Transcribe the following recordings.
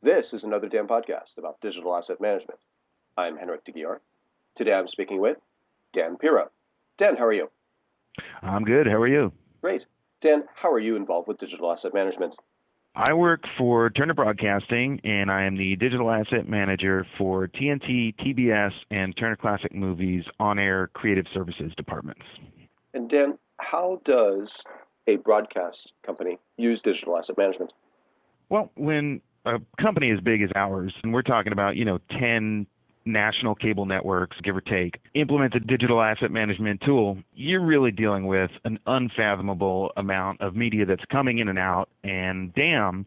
This is another Dan podcast about digital asset management. I'm Henrik de Gier. Today I'm speaking with Dan Piro. Dan, how are you? I'm good. How are you? Great. Dan, how are you involved with digital asset management? I work for Turner Broadcasting, and I am the digital asset manager for TNT, TBS, and Turner Classic Movies on-air creative services departments. And Dan, how does a broadcast company use digital asset management? Well, when a company as big as ours, and we're talking about, 10 national cable networks, give or take, implement a digital asset management tool, you're really dealing with an unfathomable amount of media that's coming in and out, and DAM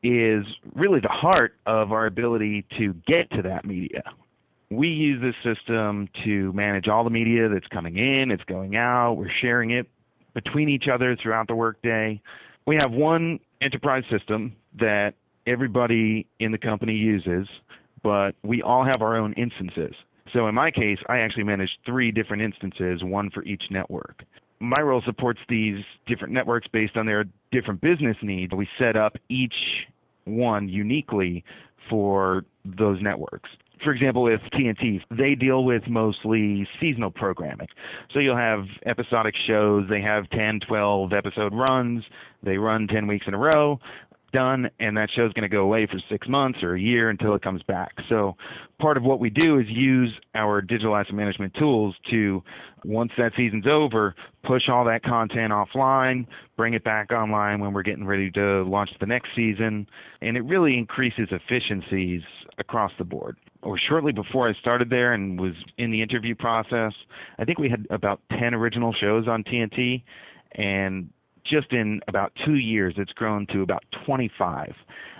is really the heart of our ability to get to that media. We use this system to manage all the media that's coming in, it's going out, we're sharing it between each other throughout the workday. We have one enterprise system that everybody in the company uses, but we all have our own instances. So in my case, I actually manage 3 different instances, one for each network. My role supports these different networks based on their different business needs. We set up each one uniquely for those networks. For example, with TNT, they deal with mostly seasonal programming. So you'll have episodic shows. They have 10, 12 episode runs. They run 10 weeks in a row. Done, and that show's going to go away for 6 months or a year until it comes back. So part of what we do is use our digital asset management tools to, once that season's over, push all that content offline, bring it back online when we're getting ready to launch the next season, and it really increases efficiencies across the board. Or shortly before I started there and was in the interview process, I think we had about 10 original shows on TNT, and just in about 2 years, it's grown to about 25.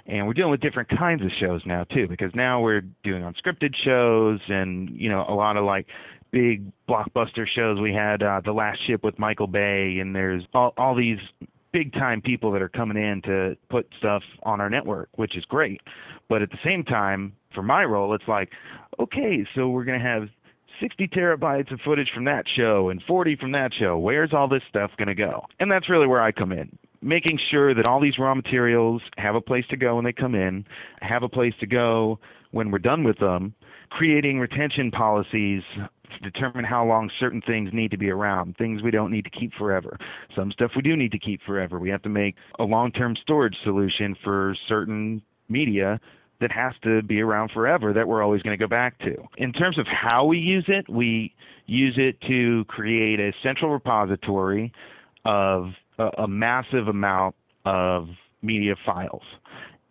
And we're dealing with different kinds of shows now, too, because now we're doing unscripted shows and, a lot of like big blockbuster shows. We had The Last Ship with Michael Bay, and there's all these big-time people that are coming in to put stuff on our network, which is great. But at the same time, for my role, it's like, okay, so we're going to have 60 terabytes of footage from that show and 40 from that show. Where's all this stuff going to go? And that's really where I come in, making sure that all these raw materials have a place to go when they come in, have a place to go when we're done with them, creating retention policies to determine how long certain things need to be around, things we don't need to keep forever. Some stuff we do need to keep forever. We have to make a long-term storage solution for certain media that has to be around forever that we're always going to go back to. In terms of how we use it to create a central repository of a massive amount of media files.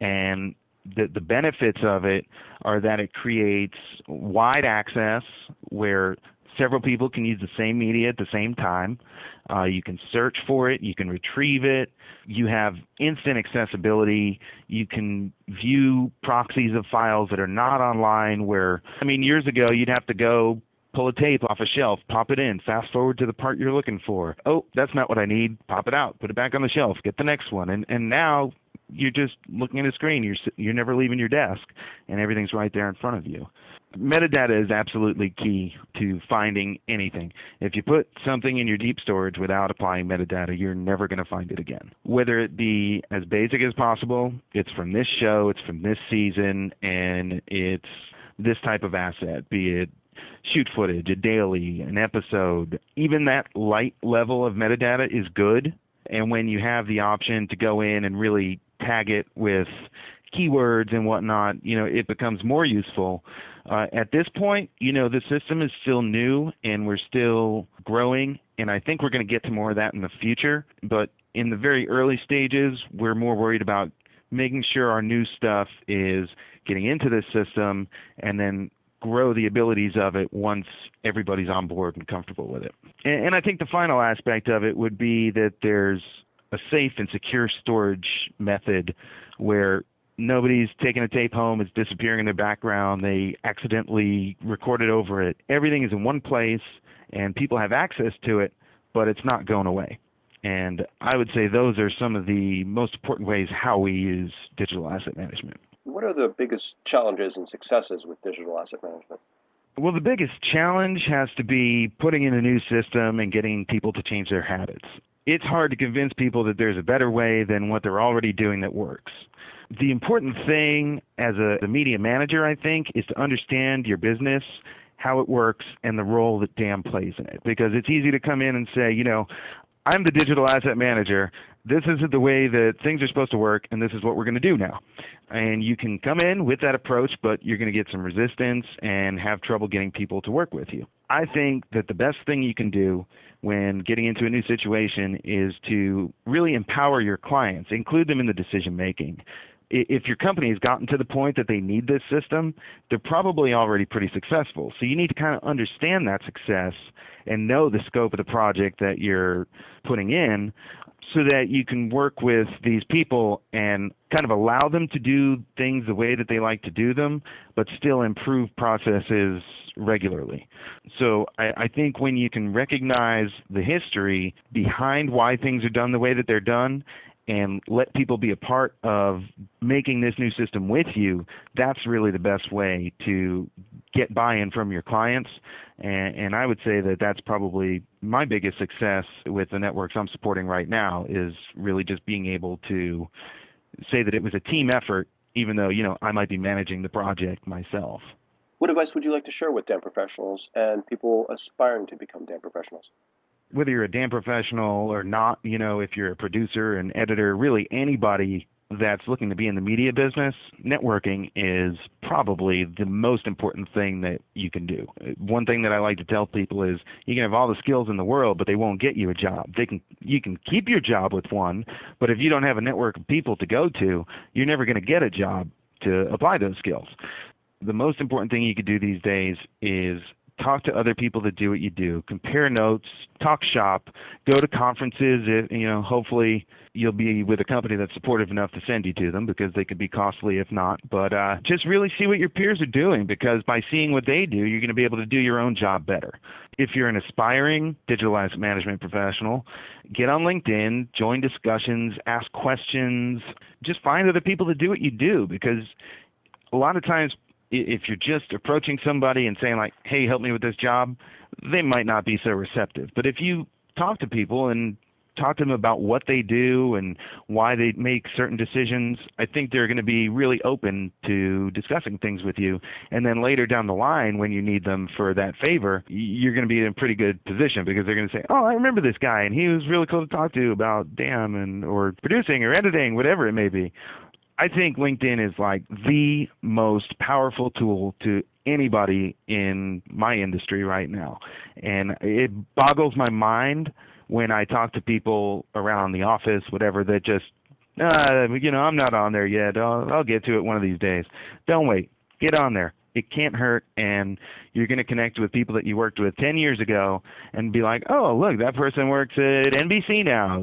And the benefits of it are that it creates wide access where several people can use the same media at the same time. You can search for it. You can retrieve it. You have instant accessibility. You can view proxies of files that are not online where, years ago, you'd have to go pull a tape off a shelf, pop it in, fast forward to the part you're looking for. Oh, that's not what I need. Pop it out, put it back on the shelf, get the next one. And now you're just looking at a screen. You're never leaving your desk, and everything's right there in front of you. Metadata is absolutely key to finding anything. If you put something in your deep storage without applying metadata, you're never going to find it again. Whether it be as basic as possible, it's from this show, it's from this season, and it's this type of asset, be it shoot footage, a daily, an episode. Even that light level of metadata is good. And when you have the option to go in and really tag it with keywords and whatnot, it becomes more useful. At this point, the system is still new and we're still growing, and I think we're going to get to more of that in the future. But in the very early stages, we're more worried about making sure our new stuff is getting into this system and then grow the abilities of it once everybody's on board and comfortable with it. And I think the final aspect of it would be that there's a safe and secure storage method where nobody's taking a tape home, it's disappearing in the background, they accidentally recorded over it. Everything is in one place and people have access to it, but it's not going away. And I would say those are some of the most important ways how we use digital asset management. What are the biggest challenges and successes with digital asset management? Well, the biggest challenge has to be putting in a new system and getting people to change their habits. It's hard to convince people that there's a better way than what they're already doing that works. The important thing as a media manager, I think, is to understand your business, how it works, and the role that Dan plays in it. Because it's easy to come in and say, I'm the digital asset manager. This isn't the way that things are supposed to work, and this is what we're going to do now. And you can come in with that approach, but you're going to get some resistance and have trouble getting people to work with you. I think that the best thing you can do when getting into a new situation is to really empower your clients, include them in the decision making. If your company has gotten to the point that they need this system, they're probably already pretty successful. So you need to kind of understand that success and know the scope of the project that you're putting in so that you can work with these people and kind of allow them to do things the way that they like to do them, but still improve processes regularly. So I think when you can recognize the history behind why things are done the way that they're done and let people be a part of making this new system with you, that's really the best way to get buy-in from your clients. And I would say that that's probably my biggest success with the networks I'm supporting right now, is really just being able to say that it was a team effort, even though, I might be managing the project myself. What advice would you like to share with Dan professionals and people aspiring to become Dan professionals? Whether you're a Dan professional or not, if you're a producer, an editor, really anybody that's looking to be in the media business, networking is probably the most important thing that you can do. One thing that I like to tell people is you can have all the skills in the world, but they won't get you a job. You can keep your job with one, but if you don't have a network of people to go to, you're never going to get a job to apply those skills. The most important thing you could do these days is talk to other people that do what you do, compare notes, talk shop, go to conferences. Hopefully you'll be with a company that's supportive enough to send you to them, because they could be costly if not. But just really see what your peers are doing, because by seeing what they do, you're going to be able to do your own job better. If you're an aspiring digital asset management professional, get on LinkedIn, join discussions, ask questions, just find other people that do what you do, because a lot of times if you're just approaching somebody and saying like, hey, help me with this job, they might not be so receptive. But if you talk to people and talk to them about what they do and why they make certain decisions, I think they're going to be really open to discussing things with you. And then later down the line, when you need them for that favor, you're going to be in a pretty good position, because they're going to say, oh, I remember this guy, and he was really cool to talk to about DAM or producing or editing, whatever it may be. I think LinkedIn is like the most powerful tool to anybody in my industry right now. And it boggles my mind when I talk to people around the office, whatever, that just, I'm not on there yet. I'll get to it one of these days. Don't wait. Get on there. It can't hurt, and you're going to connect with people that you worked with 10 years ago and be like, oh, look, that person works at NBC now.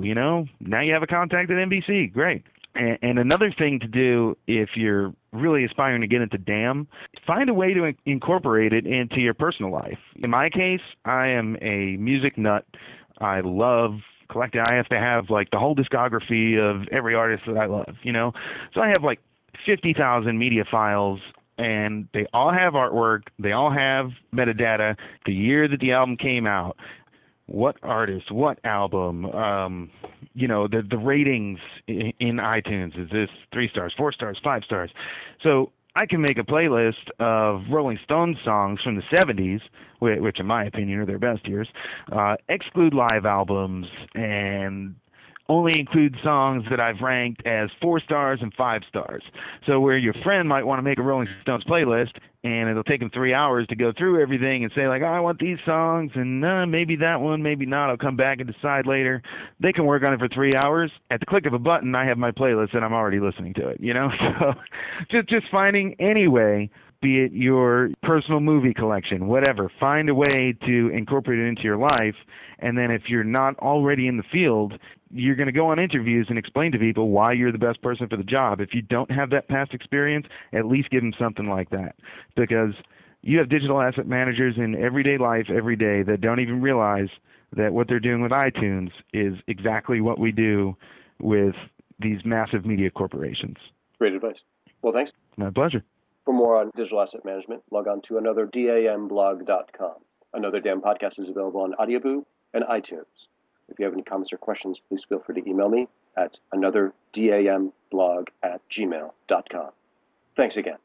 Now you have a contact at NBC. Great. And another thing to do if you're really aspiring to get into DAM, find a way to incorporate it into your personal life. In my case, I am a music nut. I love collecting. I have to have like the whole discography of every artist that I love, So I have like 50,000 media files, and they all have artwork. They all have metadata, the year that the album came out, what artist, what album, the ratings in iTunes. Is this 3 stars, 4 stars, 5 stars? So I can make a playlist of Rolling Stones songs from the 70s, which in my opinion are their best years, exclude live albums, and only include songs that I've ranked as 4 stars and 5 stars. So where your friend might want to make a Rolling Stones playlist, and it'll take them 3 hours to go through everything and say like, oh, I want these songs, and maybe that one, maybe not. I'll come back and decide later. They can work on it for 3 hours. At the click of a button, I have my playlist, and I'm already listening to it. So just finding any way, be it your personal movie collection, whatever, find a way to incorporate it into your life. And then if you're not already in the field, you're going to go on interviews and explain to people why you're the best person for the job. If you don't have that past experience, at least give them something like that. Because you have digital asset managers in everyday life every day that don't even realize that what they're doing with iTunes is exactly what we do with these massive media corporations. Great advice. Well, thanks. My pleasure. For more on digital asset management, log on to anotherDAMblog.com. Another DAM podcast is available on Audioboo and iTunes. If you have any comments or questions, please feel free to email me at anotherDAM blog@gmail.com. Thanks again.